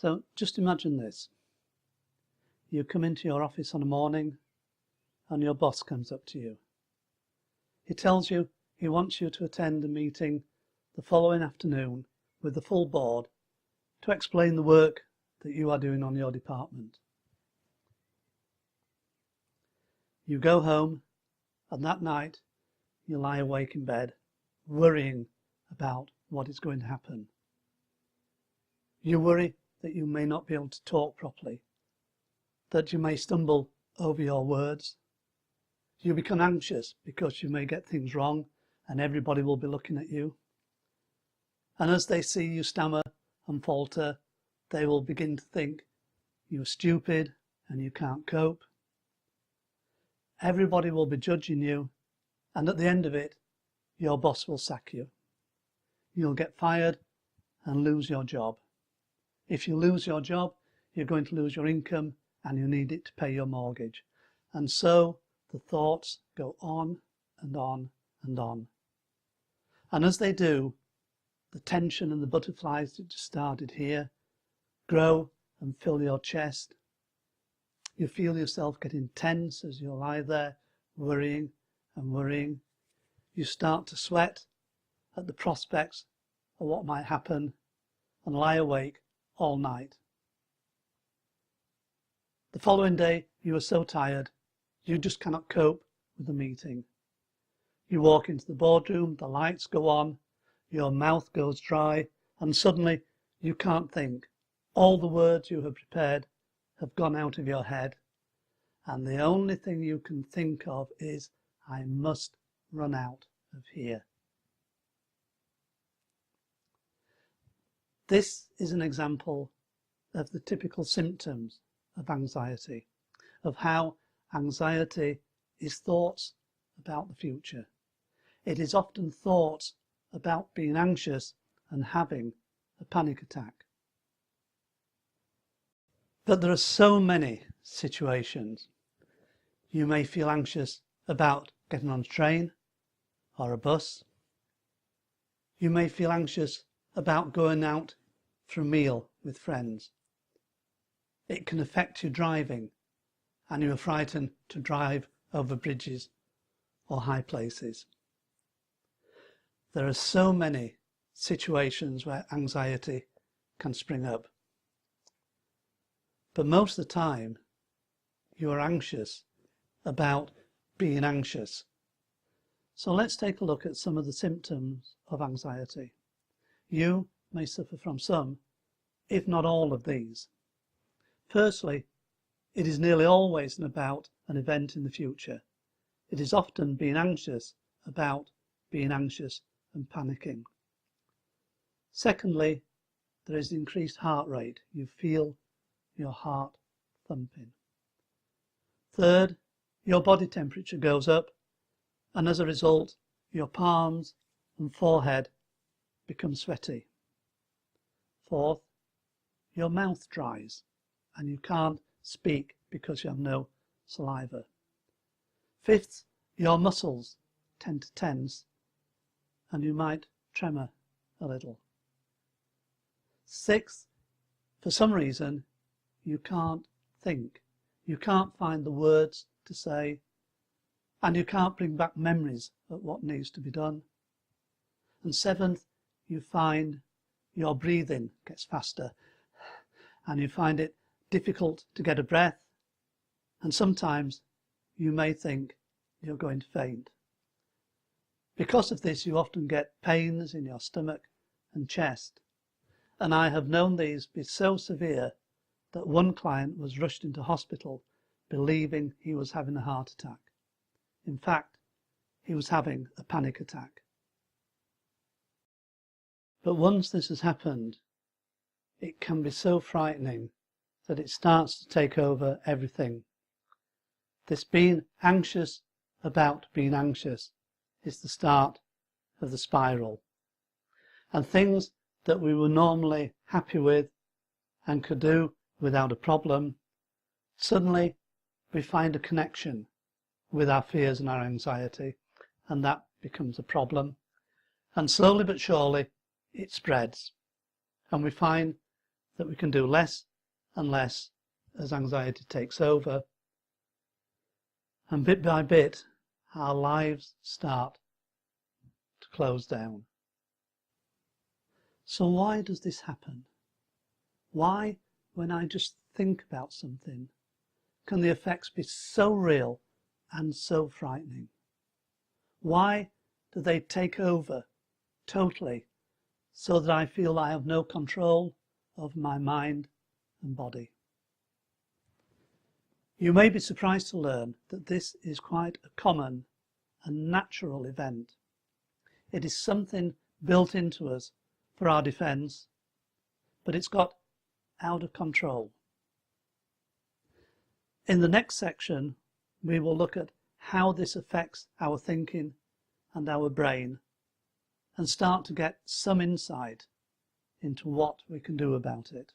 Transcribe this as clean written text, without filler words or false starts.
So just imagine this. You come into your office on a morning and your boss comes up to you. He tells you he wants you to attend a meeting the following afternoon with the full board to explain the work that you are doing on your department. You go home, and that night you lie awake in bed, worrying about what is going to happen. You worry that you may not be able to talk properly, that you may stumble over your words. You become anxious because you may get things wrong and everybody will be looking at you. And as they see you stammer and falter, they will begin to think you're stupid and you can't cope. Everybody will be judging you, and at the end of it, your boss will sack you. You'll get fired and lose your job. If you lose your job, you're going to lose your income and you need it to pay your mortgage. And so the thoughts go on and on and on. And as they do, the tension and the butterflies that just started here grow and fill your chest. You feel yourself getting tense as you lie there worrying and worrying. You start to sweat at the prospects of what might happen and lie awake all night. The following day you are so tired you just cannot cope with the meeting. You walk into the boardroom, the lights go on, your mouth goes dry, and suddenly you can't think. All the words you have prepared have gone out of your head, and the only thing you can think of is, I must run out of here. This is an example of the typical symptoms of anxiety, of how anxiety is thoughts about the future. It is often thoughts about being anxious and having a panic attack. But there are so many situations. You may feel anxious about getting on a train or a bus. You may feel anxious about going out for a meal with friends. It can affect your driving, and you are frightened to drive over bridges or high places. There are so many situations where anxiety can spring up. But most of the time, you are anxious about being anxious. So let's take a look at some of the symptoms of anxiety. You may suffer from some, if not all of these. Firstly, it is nearly always about an event in the future. It is often being anxious about being anxious and panicking. Secondly, there is increased heart rate. You feel your heart thumping. Third, your body temperature goes up, and as a result, your palms and forehead become sweaty. Fourth, your mouth dries and you can't speak because you have no saliva. Fifth, your muscles tend to tense and you might tremor a little. Sixth, for some reason, you can't think. You can't find the words to say, and you can't bring back memories of what needs to be done. And seventh, you find your breathing gets faster and you find it difficult to get a breath, and sometimes you may think you're going to faint. Because of this, you often get pains in your stomach and chest, and I have known these be so severe that one client was rushed into hospital believing he was having a heart attack. In fact, he was having a panic attack. But once this has happened, it can be so frightening that it starts to take over everything. This being anxious about being anxious is the start of the spiral. And things that we were normally happy with and could do without a problem, suddenly we find a connection with our fears and our anxiety, and that becomes a problem. And slowly but surely it spreads, and we find that we can do less and less as anxiety takes over, and bit by bit our lives start to close down. So why does this happen? Why, when I just think about something, can the effects be so real and so frightening? Why do they take over totally so that I feel I have no control of my mind and body? You may be surprised to learn that this is quite a common and natural event. It is something built into us for our defence, but it's got out of control. In the next section, we will look at how this affects our thinking and our brain and start to get some insight into what we can do about it.